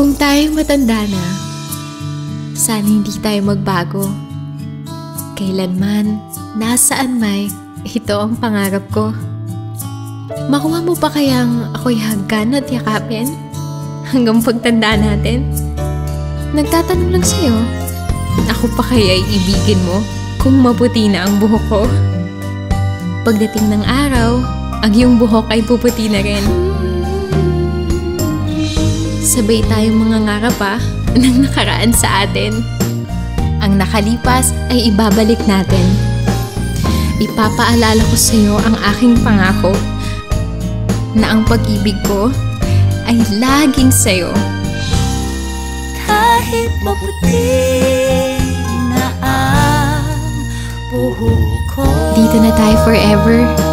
Kung tayo matanda na, sana hindi tayo magbago. Kailanman, nasaan may, ito ang pangarap ko. Makuha mo pa kayang ako'y hagkan at yakapin? Hanggang pagtanda natin? Nagtatanong lang sa'yo, ako pa kaya'y ibigin mo kung maputi na ang buhok ko? Pagdating ng araw, ang iyong buhok ay puputi na rin. Sabay tayong mangangarap ng nakaraan sa atin. Ang nakalipas ay ibabalik natin. Ipapaalala ko sa iyo ang aking pangako na ang pag-ibig ko ay laging sa iyo. Kahit maputi na ang buhok ko, dito na tayo forever.